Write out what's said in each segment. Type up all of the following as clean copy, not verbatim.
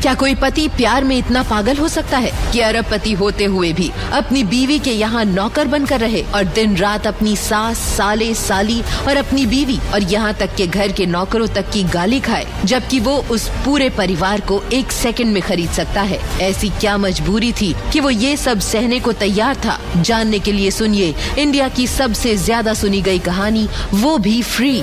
क्या कोई पति प्यार में इतना पागल हो सकता है कि अरबपति होते हुए भी अपनी बीवी के यहाँ नौकर बनकर रहे और दिन रात अपनी सास, साले, साली और अपनी बीवी और यहाँ तक के घर के नौकरों तक की गाली खाए, जबकि वो उस पूरे परिवार को 1 सेकंड में खरीद सकता है। ऐसी क्या मजबूरी थी कि वो ये सब सहने को तैयार था? जानने के लिए सुनिए इंडिया की सबसे ज्यादा सुनी गई कहानी, वो भी फ्री।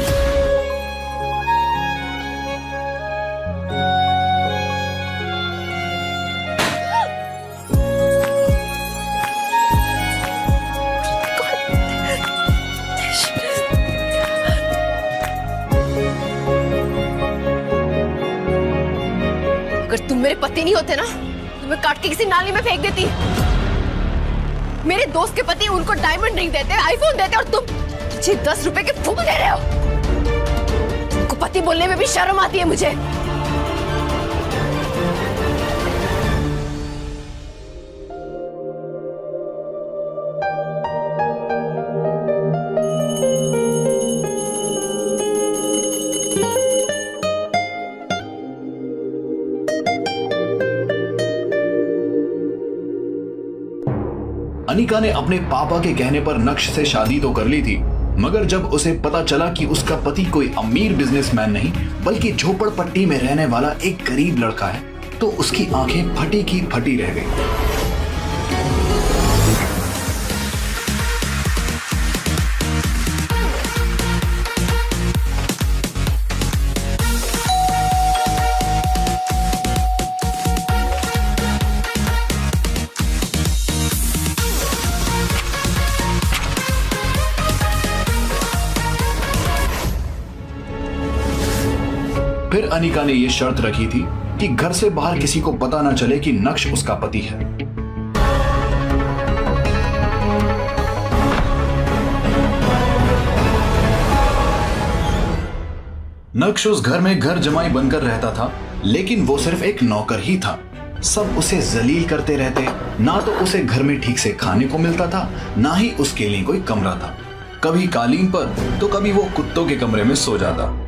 अगर तुम मेरे पति नहीं होते ना, तुम्हें काट के किसी नाली में फेंक देती। मेरे दोस्त के पति उनको डायमंड रिंग देते, आईफोन देते, और तुम मुझे 10 रुपए के फूल दे रहे हो। तुमको पति बोलने में भी शर्म आती है मुझे। अनिका ने अपने पापा के कहने पर नक्श से शादी तो कर ली थी, मगर जब उसे पता चला कि उसका पति कोई अमीर बिजनेसमैन नहीं बल्कि झोपड़पट्टी में रहने वाला एक गरीब लड़का है, तो उसकी आंखें फटी की फटी रह गई। फिर अनिका ने यह शर्त रखी थी कि घर से बाहर किसी को पता न चले कि नक्श उसका पति है। नक्श उस घर में घर जमाई बनकर रहता था, लेकिन वो सिर्फ एक नौकर ही था। सब उसे जलील करते रहते, ना तो उसे घर में ठीक से खाने को मिलता था, ना ही उसके लिए कोई कमरा था। कभी कालीन पर तो कभी वो कुत्तों के कमरे में सो जाता।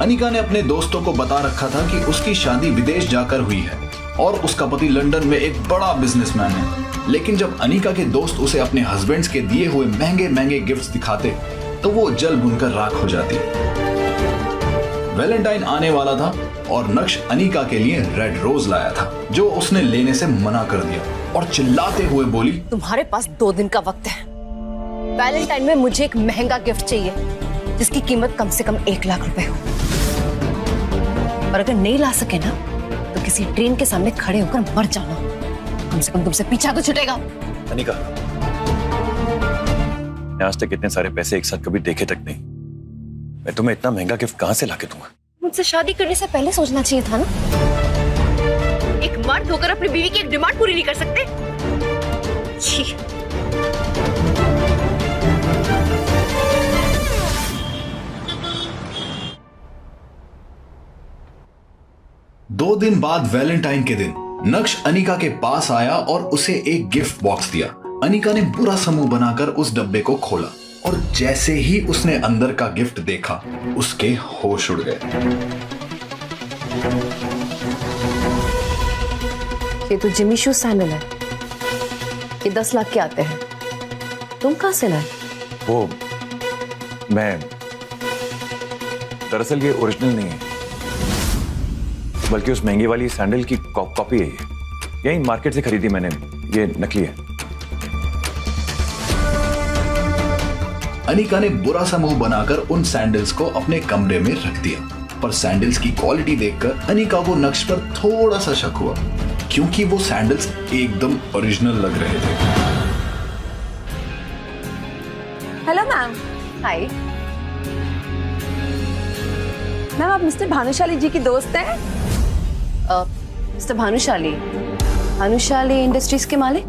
अनिका ने अपने दोस्तों को बता रखा था कि उसकी शादी विदेश जाकर हुई है और उसका पति लंदन में एक बड़ा बिजनेसमैन है। लेकिन जब अनिका के दोस्त उसे अपने हस्बैंड्स के दिए हुए महंगे महंगे गिफ्ट्स दिखाते तो वो जल भुनकर राख हो जाती। वैलेंटाइन आने वाला था और नक्श अनिका के लिए रेड रोज लाया था, जो उसने लेने से मना कर दिया और चिल्लाते हुए बोली, तुम्हारे पास 2 दिन का वक्त है। वैलेंटाइन में मुझे एक महंगा गिफ्ट चाहिए जिसकी कीमत कम से कम 1 लाख रुपए हो। और अगर नहीं ला सके ना तो किसी ट्रेन के सामने खड़े होकर मर जाना, कम से कम तुमसे पीछा तो छूटेगा। अनिका, आज तक इतने सारे पैसे एक साथ कभी देखे तक नहीं। मैं तुम्हें इतना महंगा गिफ्ट कहां से लाके दूंगा? मुझसे शादी करने से पहले सोचना चाहिए था ना। एक मर्द होकर अपनी बीवी की एक डिमांड पूरी नहीं कर सकते। छी। 2 दिन बाद वैलेंटाइन के दिन नक्श अनिका के पास आया और उसे एक गिफ्ट बॉक्स दिया। अनिका ने बुरा सा मुंह बनाकर उस डब्बे को खोला और जैसे ही उसने अंदर का गिफ्ट देखा, उसके होश उड़ गए। ये तो जिमी शू सैंडल है। ये 10 लाख के आते हैं। तुम कहां से लाए? वो मैं दरअसल ये ओरिजिनल नहीं है, बल्कि उस महंगी वाली सैंडल की कॉपी है। ये यही मार्केट से खरीदी मैंने। ये नकली है। अनिका ने बुरा सा मुंह बनाकर उन सैंडल्स को अपने कमरे में रख दिया, पर सैंडल्स की क्वालिटी देखकर अनिका को नक्श पर थोड़ा सा शक हुआ, क्योंकि वो सैंडल्स एकदम ओरिजिनल लग रहे थे। Hello ma'am. हाय मैम, आप मिस्टर भानुशाली जी की दोस्त हैं? मिस्टर भानुशाली इंडस्ट्रीज के मालिक?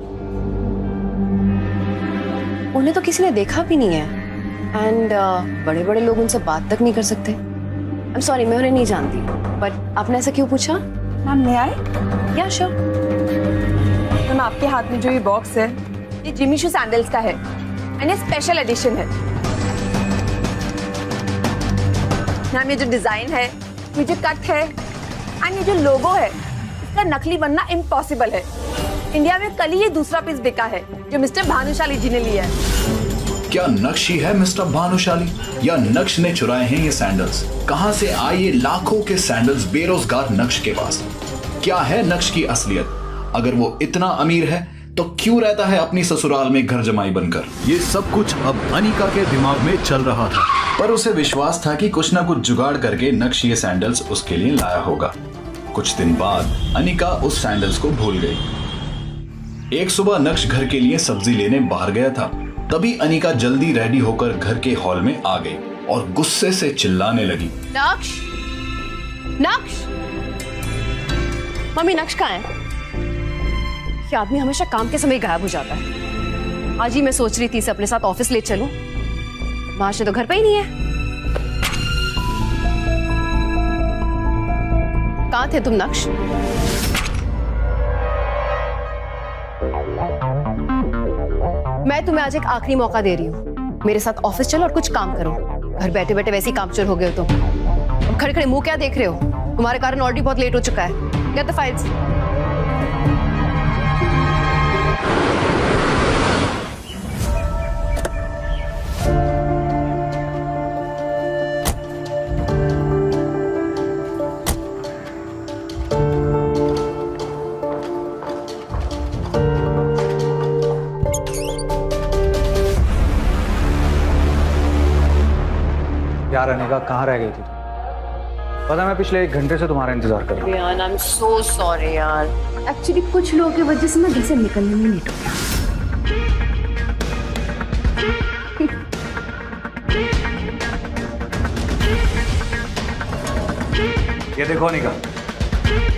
उन्हें तो किसी ने देखा भी नहीं है एंड बड़े बड़े लोग उनसे बात तक नहीं कर सकते। आई एम सॉरी, मैं उन्हें नहीं जानती, बट आपने ऐसा क्यों पूछा? मैम ले आए? या श्योर। मैम, आपके हाथ में जो ये बॉक्स है, ये जिमी शू सैंडल्स का है एंड ये स्पेशल एडिशन है। मैम ये जो डिजाइन है, ये जो कट है एंड ये जो लोगो है, इसका नकली बनना इम्पॉसिबल है। इंडिया में कल ही ये दूसरा पीस बिका है जो मिस्टर भानुशाली जी ने लिया है। क्या नक्श ही है मिस्टर भानुशाली या नक्श ने चुराए हैं ये सैंडल्स? कहां से आए ये लाखों के सैंडल्स बेरोजगार नक्श के पास? क्या है नक्श की असलियत? अगर वो इतना अमीर है तो क्यों रहता है अपनी ससुराल में घर जमाई बनकर? ये सब कुछ अब अनिका के दिमाग में चल रहा था, पर उसे विश्वास था कि कुछ ना कुछ जुगाड़ करके नक्श ये सैंडल्स उसके लिए लाया होगा। कुछ दिन बाद अनिका उस सैंडल्स को भूल गई। एक सुबह नक्श घर के लिए सब्जी लेने बाहर गया था। तभी अनिका जल्दी रेडी होकर घर के हॉल में आ गई और गुस्से से चिल्लाने लगी, नक्श, नक्श, मम्मी नक्श कहाँ है? ये आदमी हमेशा काम के समय गायब हो जाता है। आज ही मैं सोच रही थी इसे अपने साथ ऑफिस ले चलूं, आज तो घर पे ही नहीं है। कहाँ थे तुम नक्श? मैं तुम्हें आज एक आखिरी मौका दे रही हूँ, मेरे साथ ऑफिस चलो और कुछ काम करो। घर बैठे बैठे वैसे ही कामचोर हो गए हो तुम। खड़े खड़े मुंह क्या देख रहे हो? तुम्हारे कारण ऑलरेडी बहुत लेट हो चुका है। Get the files. यार अनिका कहाँ रह गई थी? पता मैं पिछले 1 घंटे से तुम्हारा इंतजार कर रहा हूँ। यार आई एम सो सॉरी यार। एक्चुअली कुछ लोगों की वजह से मैं घर से निकलने में लेट हो गया। ये देखो अनिका,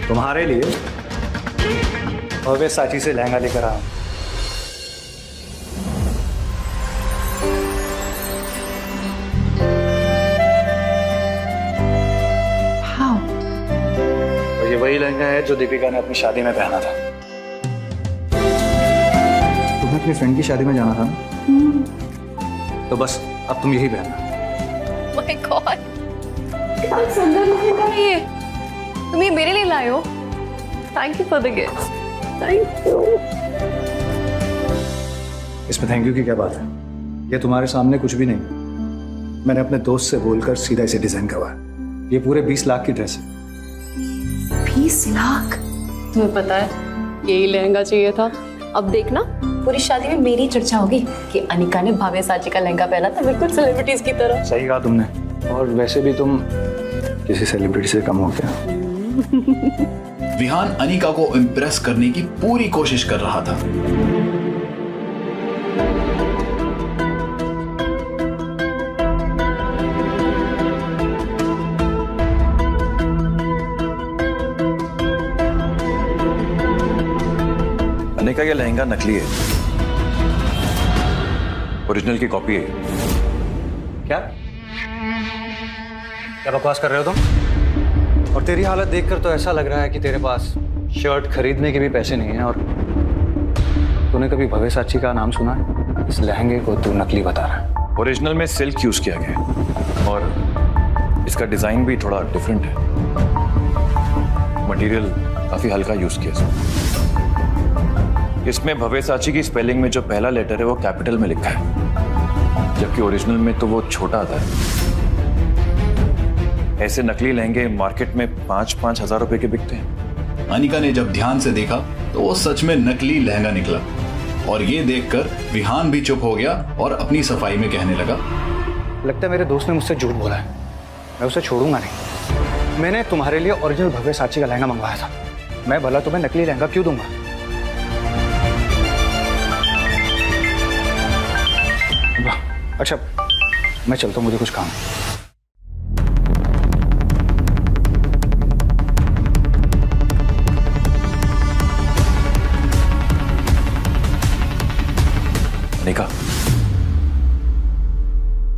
तुम्हारे लिए भव्य साची से लहंगा लेकर आया हूँ। वही लहंगा है जो दीपिका ने अपनी शादी में पहना था। तुम्हें अपनी फ्रेंड की शादी में जाना था ना? तो बस अब तुम यही पहनना। माय गॉड, कितना सुंदर लहंगा है ये। तुम ये मेरे लिए लाए हो? Thank you for the gift. Thank you. इसमें थैंक यू की क्या बात है? ये तुम्हारे सामने कुछ भी नहीं। मैंने अपने दोस्त से बोलकर सीधा इसे डिजाइन करवाया। ये पूरे 20 लाख की ड्रेस है। 20 लाख? तुम्हें पता है यही लहंगा चाहिए था। अब देखना पूरी शादी में मेरी चर्चा होगी कि अनिका ने भावे साची का लहंगा पहना था, बिल्कुल सेलिब्रिटीज की तरह। सही कहा तुमने, और वैसे भी तुम किसी सेलिब्रिटी से कम हो क्या? विहान अनिका को इम्प्रेस करने की पूरी कोशिश कर रहा था। अनिका ये लहंगा नकली है, ओरिजिनल की कॉपी है। क्या क्या बकवास कर रहे हो तुम? और तेरी हालत देखकर तो ऐसा लग रहा है कि तेरे पास शर्ट खरीदने के भी पैसे नहीं है। और तूने कभी भव्य साची का नाम सुना है? इस लहंगे को तू नकली बता रहा है। ओरिजिनल में सिल्क यूज किया गया है और इसका डिजाइन भी थोड़ा डिफरेंट है। मटेरियल काफी हल्का यूज किया इसमें भव्य साची की स्पेलिंग में जो पहला लेटर है वो कैपिटल में लिखा है, जबकि ओरिजिनल में तो वो छोटा आता है। ऐसे नकली लहंगे मार्केट में 5-5 हजार रुपए के बिकते हैं। अनिका ने जब ध्यान से देखा तो वो सच में नकली लहंगा निकला, और ये देखकर विहान भी चुप हो गया और अपनी सफाई में कहने लगा, लगता है मेरे दोस्त ने मुझसे झूठ बोला है। मैं उसे छोड़ूंगा नहीं। मैंने तुम्हारे लिए ओरिजिनल भव्य साची का लहंगा मंगवाया था। मैं भला तुम्हें नकली लहंगा क्यों दूंगा? अच्छा मैं चलता हूँ, मुझे कुछ काम है। अनिका,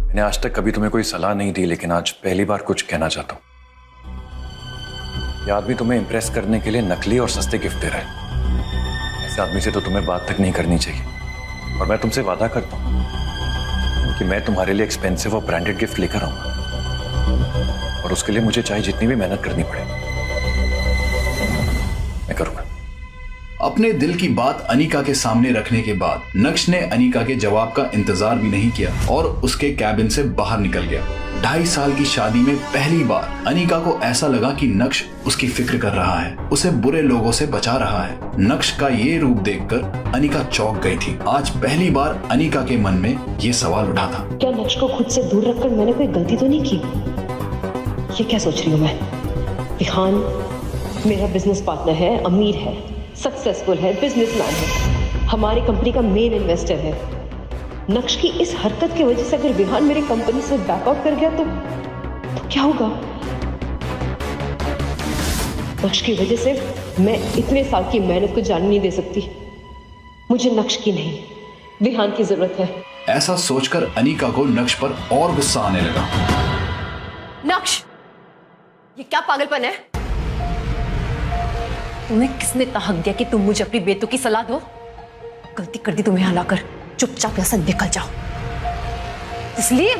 मैंने आज तक कभी तुम्हें कोई सलाह नहीं दी, लेकिन आज पहली बार कुछ कहना चाहता हूं। यह आदमी तुम्हें इंप्रेस करने के लिए नकली और सस्ते गिफ्ट दे रहा है। ऐसे आदमी से तो तुम्हें बात तक नहीं करनी चाहिए। और मैं तुमसे वादा करता हूं कि मैं तुम्हारे लिए एक्सपेंसिव और ब्रांडेड गिफ्ट लेकर आऊंगा। और उसके लिए मुझे चाहे जितनी भी मेहनत करनी पड़े मैं करूंगा। अपने दिल की बात अनीका के सामने रखने के बाद नक्श ने अनीका के जवाब का इंतजार भी नहीं किया और उसके कैबिन से बाहर निकल गया। 2.5 साल की शादी में पहली बार अनीका को ऐसा लगा कि नक्श उसकी फिक्र कर रहा है, उसे बुरे लोगों से बचा रहा है। नक्श का ये रूप देखकर अनीका चौंक गई थी। आज पहली बार अनीका के मन में ये सवाल उठा था, क्या नक्श को खुद से दूर रखकर मैंने कोई गलती तो नहीं की? ये क्या सोच रही हूँ मैं? विहान मेरा बिजनेस पार्टनर है, अमीर है, सक्सेसफुल है, बिजनेसमैन है, हमारी कंपनी का मेन इन्वेस्टर है। नक्श की इस हरकत की वजह से अगर विहान मेरी कंपनी से बैकआउट कर गया तो क्या होगा? नक्श की वजह से मैं इतने साल की मेहनत को जान नहीं दे सकती। मुझे नक्श की नहीं, विहान की जरूरत है। ऐसा सोचकर अनीका को नक्श पर और गुस्सा आने लगा। नक्श, ये क्या पागलपन है? तुम्हें किसने हक दिया कि तुम मुझे अपनी बेटों की सलाह दो? गलती कर दी तुम्हें यहाँ लाकर, चुपचाप यहाँ से निकल जाओ। इसलिए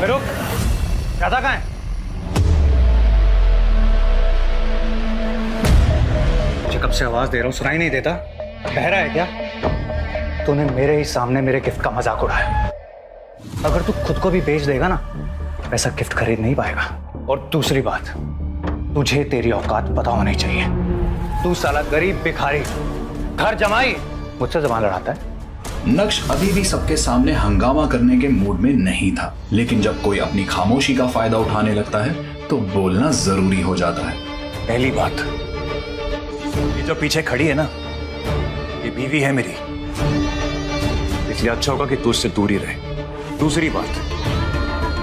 रुक, ज्यादा कहाँ है? मुझे कब से आवाज दे रहा हूँ, सुनाई नहीं देता? बहरा है क्या? तूने मेरे ही सामने मेरे गिफ्ट का मजाक उड़ाया। अगर तू खुद को भी बेच देगा ना, ऐसा गिफ्ट खरीद नहीं पाएगा। और दूसरी बात, तुझे तेरी औकात पता होनी चाहिए। तू साला गरीब भिखारी, घर जमाई, मुझसे जबान लड़ाता है। नक्श अभी भी सबके सामने हंगामा करने के मूड में नहीं था, लेकिन जब कोई अपनी खामोशी का फायदा उठाने लगता है तो बोलना जरूरी हो जाता है। पहली बात, ये जो पीछे खड़ी है ना, ये बीवी है मेरी, इसलिए अच्छा होगा कि तू उससे दूर ही रहे। दूसरी बात,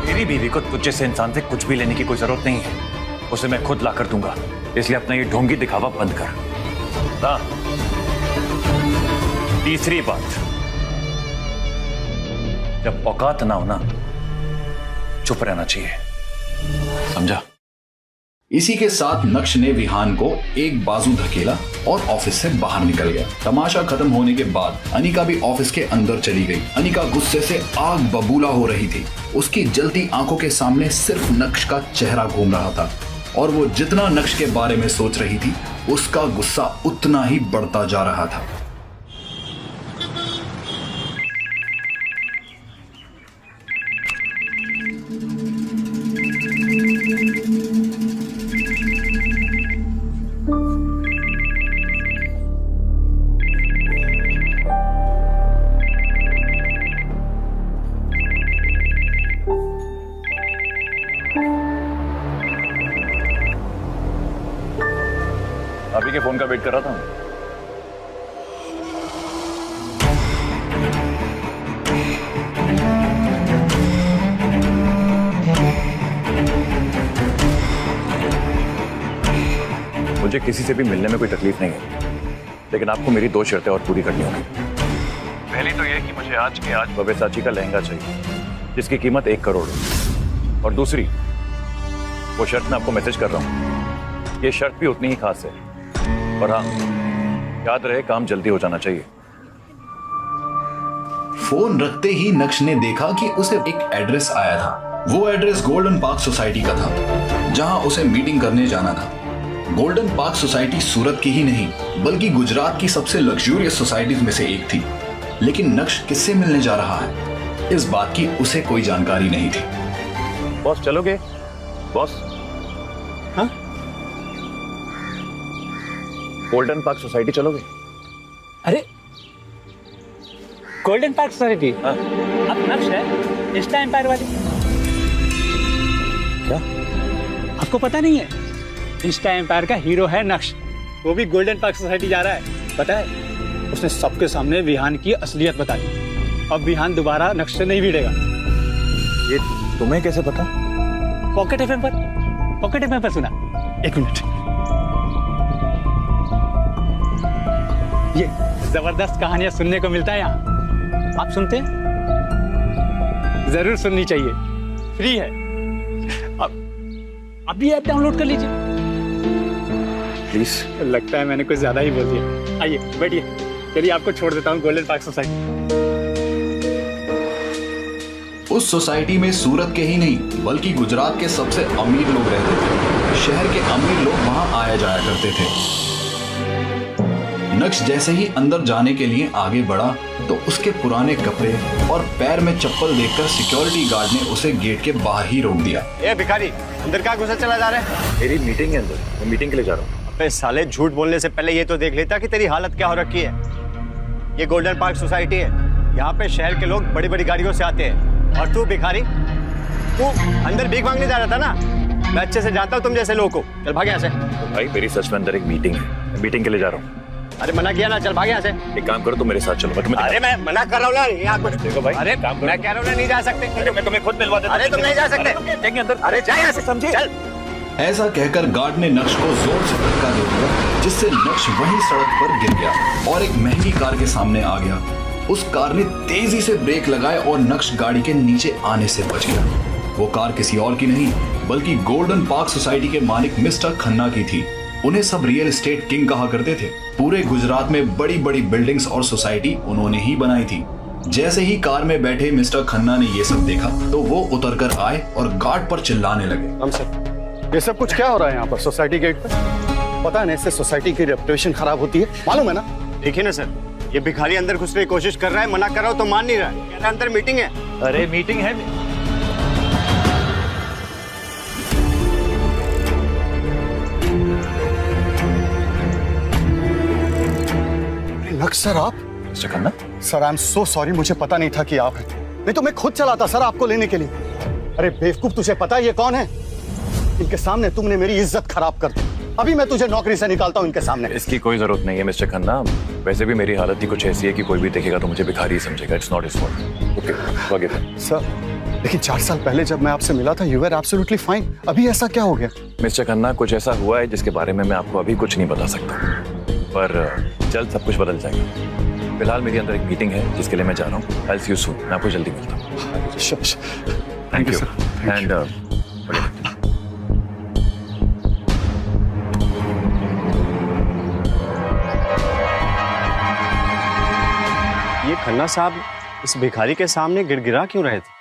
मेरी बीवी को तुझ जैसे इंसान से कुछ भी लेने की कोई जरूरत नहीं है, उसे मैं खुद ला कर दूंगा, इसलिए अपना ये ढोंगी दिखावा बंद कर। ना। तीसरी बात, जब औकात ना हो ना, चुप रहना चाहिए, समझा? इसी के साथ नक्श ने विहान को एक बाजू धकेला और ऑफिस से बाहर निकल गया। तमाशा खत्म होने के बाद अनीका भी ऑफिस के अंदर चली गई। अनीका गुस्से से आग बबूला हो रही थी। उसकी जलती आंखों के सामने सिर्फ नक्श का चेहरा घूम रहा था और वो जितना नक्श के बारे में सोच रही थी, उसका गुस्सा उतना ही बढ़ता जा रहा था। अभी के फोन का वेट कर रहा था। मुझे किसी से भी मिलने में कोई तकलीफ नहीं है, लेकिन आपको मेरी 2 शर्तें और पूरी करनी होगी। पहली तो यह कि मुझे आज के आज भव्यसाची का लहंगा चाहिए, जिसकी कीमत 1 करोड़ है। और दूसरी, वो शर्त मैं आपको मैसेज कर रहा हूं, ये शर्त भी उतनी ही खास है। और हाँ, याद रहे, काम जल्दी हो जाना चाहिए। फोन रखते ही नक्श ने देखा कि उसे एक एड्रेस आया था। वो एड्रेस गोल्डन पार्क सोसाइटी का था, जहां उसे मीटिंग करने जाना था। गोल्डन पार्क सोसाइटी सूरत की ही नहीं, बल्कि गुजरात की सबसे लग्जूरियस सोसाइटीज में से एक थी। लेकिन नक्श किससे मिलने जा रहा है, इस बात की उसे कोई जानकारी नहीं थी। बॉस चलोगे? बॉस? हाँ? गोल्डन पार्क सोसाइटी चलोगे? अरे गोल्डन पार्क सोसाइटी? हाँ? अब नक्श है इंस्टा एम्पायर वाली। क्या आपको पता नहीं है? इंस्टा एम्पायर का हीरो है नक्श, वो भी गोल्डन पार्क सोसाइटी जा रहा है। पता है, उसने सबके सामने विहान की असलियत बता दी। अब विहान दोबारा नक्श से नहीं भिड़ेगा। ये तुम्हें कैसे पता? पॉकेट एफएम पर सुना। 1 मिनट, ये जबरदस्त कहानियां सुनने को मिलता है यहाँ। आप सुनते हैं? जरूर सुननी चाहिए, फ्री है। अब अभी ऐप डाउनलोड कर लीजिए। प्लीज। लगता है मैंने कुछ ज्यादा ही बोल दिया। आइए बैठिए, चलिए आपको छोड़ देता हूँ गोल्डन पार्क सोसाइटी। उस सोसाइटी में सूरत के ही नहीं बल्कि गुजरात के सबसे अमीर लोग रहते थे। शहर के अमीर लोग वहां आया जाया करते थे। नक्श जैसे ही अंदर जाने के लिए आगे बढ़ा तो उसके पुराने कपड़े और पैर में चप्पल देखकर सिक्योरिटी गार्ड ने उसे गेट के बाहर ही रोक दिया। ए भिखारी, अंदर क्या घुसा चला जा रहा है? मेरी मीटिंग है अंदर, मैं मीटिंग के लिए जा रहा हूँ। अबे साले, झूठ बोलने से पहले ये तो देख लेता कि तेरी हालत क्या हो रखी है। ये गोल्डन पार्क सोसाइटी है, यहाँ पे शहर के लोग बड़ी बड़ी गाड़ियों से आते हैं। और तू भिखारी, तू अंदर भीख मांगने जा रहा था ना? मैं अच्छे से जानता हूँ तुम जैसे लोगों को। चल भाग यहाँ से। तो भाई मेरी सच में अंदर एक मीटिंग है, मैं मीटिंग के लिए जा रहा हूँ। अरे मना किया ना, चल भाग यहाँ से। एक काम करो, तुम मेरे साथ चलो। अरे मैं मना कर रहा हूँ ना, यहाँ कुछ देखो भाई। अरे काम करो। मैं कह रहा हूँ ना, नहीं जा सकते। मैं तुम्हें खुद मिलवा देता हूं। अरे तुम नहीं जा सकते। जाएंगे अंदर। अरे जा यहाँ से, समझे? चल। ऐसा कहकर गार्ड ने नक्श को जोर से धक्का दे दिया, जिससे नक्श वहीं सड़क पर गिर गया और एक महंगी कार के सामने आ गया। उस कार ने तेजी से ब्रेक लगाए और नक्श गाड़ी के नीचे आने से बच गया। वो कार किसी और की नहीं बल्कि गोल्डन पार्क सोसाइटी के मालिक मिस्टर खन्ना की थी। उन्हें सब रियल एस्टेट किंग कहा करते थे। पूरे गुजरात में बड़ी बड़ी बिल्डिंग्स और सोसाइटी उन्होंने ही बनाई थी। जैसे ही कार में बैठे मिस्टर खन्ना ने ये सब देखा तो वो उतर कर आए और गार्ड पर चिल्लाने लगे। हम सर, ये सब कुछ क्या हो रहा है यहाँ पर सोसाइटी गेट पे? पता है ना, इससे सोसाइटी की रेपुटेशन खराब होती है, मालूम है ना? देखिए ना सर, ये भिखारी अंदर घुसने की कोशिश कर रहा है, मना कर रहा हूं तो मान नहीं रहा है। कह रहा है अंदर मीटिंग है। अरे मीटिंग है। नक्श सर, आप? Mister Khanna? Sir I am so sorry, मुझे पता नहीं था कि आप हैं। नहीं तो मैं खुद चला था सर आपको लेने के लिए। अरे बेवकूफ, तुझे पता है ये कौन है? इनके सामने तुमने मेरी इज्जत खराब कर दी। अभी मैं तुझे नौकरी से निकालता हूँ इनके सामने। इसकी कोई जरूरत नहीं है मिस्टर खन्ना। वैसे भी मेरी हालत ही कुछ ऐसी है कि कोई भी देखेगा तो मुझे भिखारी ही समझेगा। It's not his fault. Okay, forgive him. Sir, लेकिन 4 साल पहले जब मैं आपसे मिला था यू वर एब्सोल्युटली फाइन। अभी ऐसा क्या हो गया? मिस्टर खन्ना, कुछ ऐसा हुआ है जिसके बारे में मैं आपको अभी कुछ नहीं बता सकता, पर जल्द सब कुछ बदल जाएगा। फिलहाल मेरी अंदर एक मीटिंग है जिसके लिए मैं जा रहा हूँ। I will see you soon. मैं आपको जल्दी मिलता हूँ। थैंक यू एंड ये खन्ना साहब इस भिखारी के सामने गिड़गिड़ा क्यों रहे थे?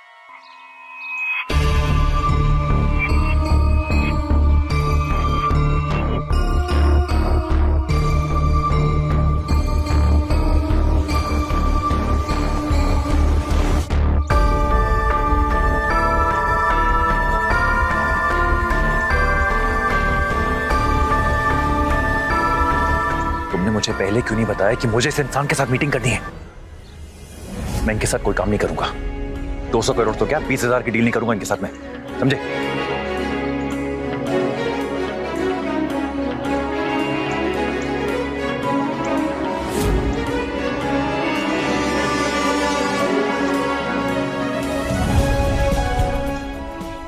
तुमने मुझे पहले क्यों नहीं बताया कि मुझे इस इंसान के साथ मीटिंग करनी है? मैं इनके साथ कोई काम नहीं करूंगा। 200 करोड़ तो क्या, 20,000 की डील नहीं करूंगा इनके साथ में, समझे?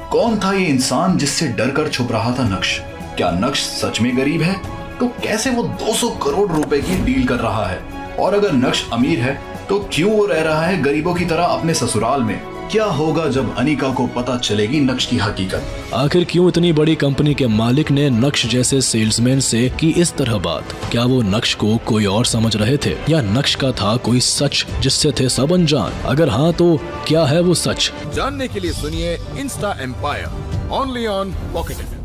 कौन था ये इंसान जिससे डरकर छुप रहा था नक्श? क्या नक्श सच में गरीब है? तो कैसे वो 200 करोड़ रुपए की डील कर रहा है? और अगर नक्श अमीर है तो क्यों वो रह रहा है गरीबों की तरह अपने ससुराल में? क्या होगा जब अनिका को पता चलेगी नक्श की हकीकत? आखिर क्यों इतनी बड़ी कंपनी के मालिक ने नक्श जैसे सेल्समैन से की इस तरह बात? क्या वो नक्श को कोई और समझ रहे थे या नक्श का था कोई सच जिससे थे सब अनजान? अगर हाँ तो क्या है वो सच? जानने के लिए सुनिए Insta Empire only on Pocket FM.